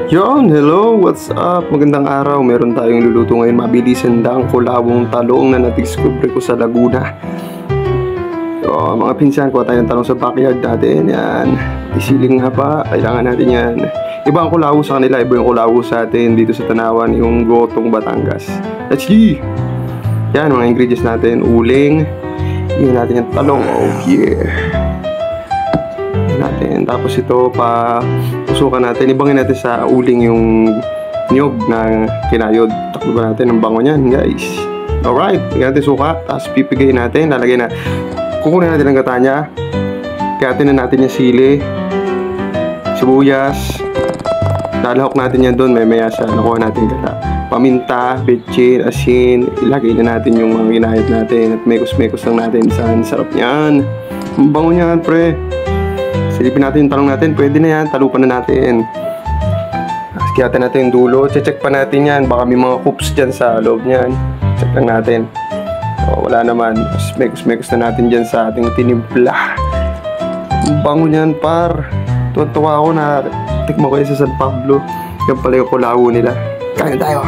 Yon, hello, what's up? Magandang araw. Meron tayong luluto ngayon. Mabilisan lang, kulawong talong na nadiscover ko sa Laguna. So, mga pinsan, kuha tayo ng talong sa backyard natin. Yan, isiling nga pa, kailangan natin yan. Iba ang kulawo sa kanila, iba yung kulawo sa atin dito sa Tanawan, yung Gotong Batangas. Let's see! Yan, mga ingredients natin, uling. Iyan natin yung talong, oh yeah! Natin. Tapos ito pa pusukan natin, ibangin natin sa uling yung niyog na kinayod. Takbo natin ang bango niyan, guys. Alright, bigyan natin suka, tapos pipigayin natin, lalagay na, kukunin natin ang gata niya, kayatin na natin yung sili, sibuyas, lalahok natin yan doon, may sa nakuha natin gata, paminta, betchin, asin, ilagay na natin yung mga ginahit natin at mekos-mekos lang natin. Sarap niyan, ang bango niyan, pre. Silipin natin yung talong natin, pwede na yan, talupan na natin. Kiyatan natin yung dulo, check pa natin yan, baka may mga hoops dyan sa loob niyan. Check lang natin. O, wala naman, mekos-mekos na natin dyan sa ating tinimpla. Ang bango niyan, par. Tuwa-tuwa ako na tikman ko yun sa San Pablo. Yan pala yung kulawo nila. Kain tayo.